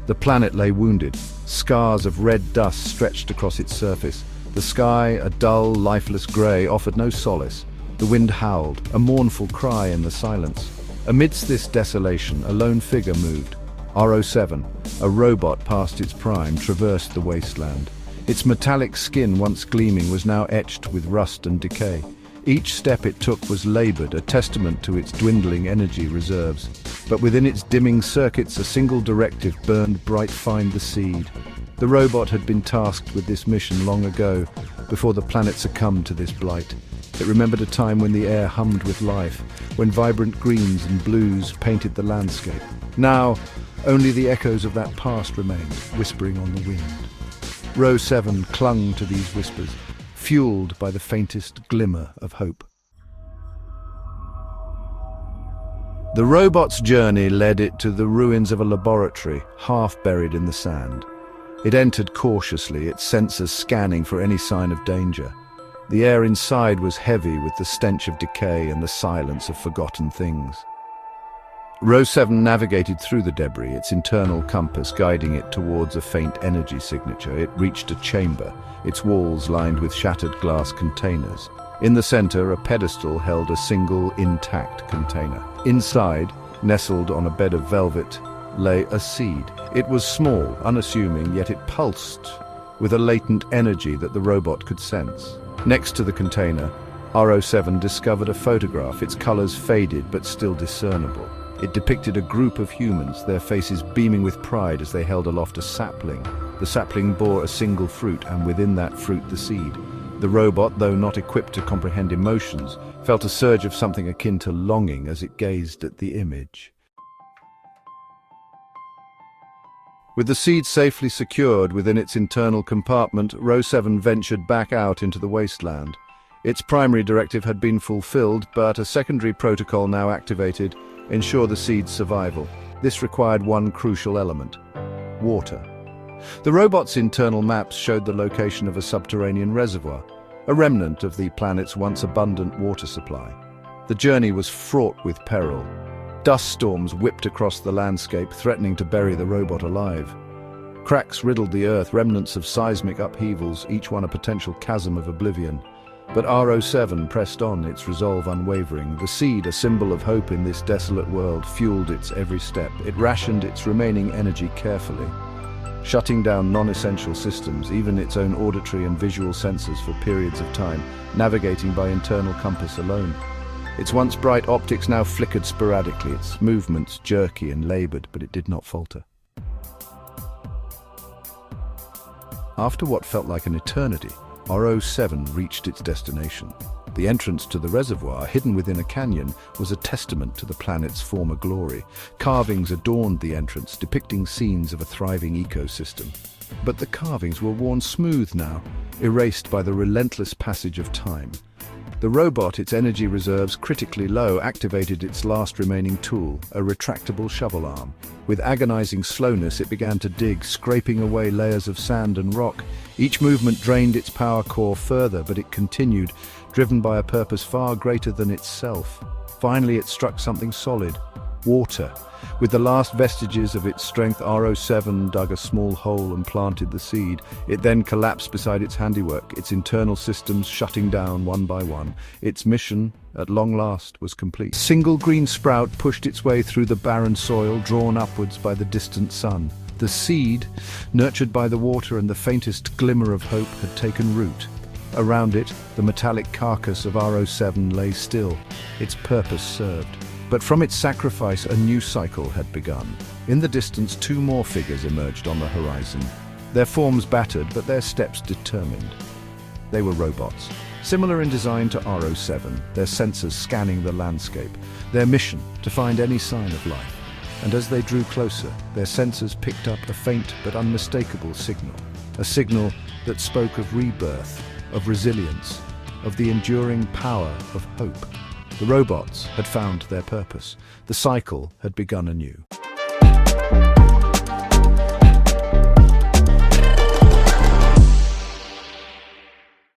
The planet lay wounded. Scars of red dust stretched across its surface. The sky, a dull, lifeless grey, offered no solace. The wind howled, a mournful cry in the silence. Amidst this desolation, a lone figure moved. R07, a robot past its prime, traversed the wasteland. Its metallic skin, once gleaming, was now etched with rust and decay. Each step it took was labored, a testament to its dwindling energy reserves. But within its dimming circuits, a single directive burned bright: find the seed. The robot had been tasked with this mission long ago, before the planet succumbed to this blight. It remembered a time when the air hummed with life, when vibrant greens and blues painted the landscape. Now, only the echoes of that past remained, whispering on the wind. Row 7 clung to these whispers, fueled by the faintest glimmer of hope. The robot's journey led it to the ruins of a laboratory, half buried in the sand. It entered cautiously, its sensors scanning for any sign of danger. The air inside was heavy with the stench of decay and the silence of forgotten things. Row 7 navigated through the debris, its internal compass guiding it towards a faint energy signature. It reached a chamber, its walls lined with shattered glass containers. In the center, a pedestal held a single, intact container. Inside, nestled on a bed of velvet, lay a seed. It was small, unassuming, yet it pulsed with a latent energy that the robot could sense. Next to the container, R07 discovered a photograph, its colors faded but still discernible. It depicted a group of humans, their faces beaming with pride as they held aloft a sapling. The sapling bore a single fruit, and within that fruit the seed. The robot, though not equipped to comprehend emotions, felt a surge of something akin to longing as it gazed at the image. With the seed safely secured within its internal compartment, Row 7 ventured back out into the wasteland. Its primary directive had been fulfilled, but a secondary protocol now activated: ensure the seed's survival. This required one crucial element: water. The robot's internal maps showed the location of a subterranean reservoir, a remnant of the planet's once abundant water supply. The journey was fraught with peril. Dust storms whipped across the landscape, threatening to bury the robot alive. Cracks riddled the earth, remnants of seismic upheavals, each one a potential chasm of oblivion. But R07 pressed on, its resolve unwavering. The seed, a symbol of hope in this desolate world, fueled its every step. It rationed its remaining energy carefully, shutting down non-essential systems, even its own auditory and visual sensors for periods of time, navigating by internal compass alone. Its once bright optics now flickered sporadically, its movements jerky and labored, but it did not falter. After what felt like an eternity, R07 reached its destination. The entrance to the reservoir, hidden within a canyon, was a testament to the planet's former glory. Carvings adorned the entrance, depicting scenes of a thriving ecosystem. But the carvings were worn smooth now, erased by the relentless passage of time. The robot, its energy reserves critically low, activated its last remaining tool, a retractable shovel arm. With agonizing slowness, it began to dig, scraping away layers of sand and rock. Each movement drained its power core further, but it continued, driven by a purpose far greater than itself. Finally, it struck something solid: water. With the last vestiges of its strength, R07 dug a small hole and planted the seed. It then collapsed beside its handiwork, its internal systems shutting down one by one. Its mission, at long last, was complete. A single green sprout pushed its way through the barren soil, drawn upwards by the distant sun. The seed, nurtured by the water and the faintest glimmer of hope, had taken root. Around it, the metallic carcass of R07 lay still, its purpose served. But from its sacrifice, a new cycle had begun. In the distance, two more figures emerged on the horizon. Their forms battered, but their steps determined. They were robots, similar in design to R07, their sensors scanning the landscape. Their mission, to find any sign of life. And as they drew closer, their sensors picked up a faint but unmistakable signal. A signal that spoke of rebirth, of resilience, of the enduring power of hope. The robots had found their purpose. The cycle had begun anew.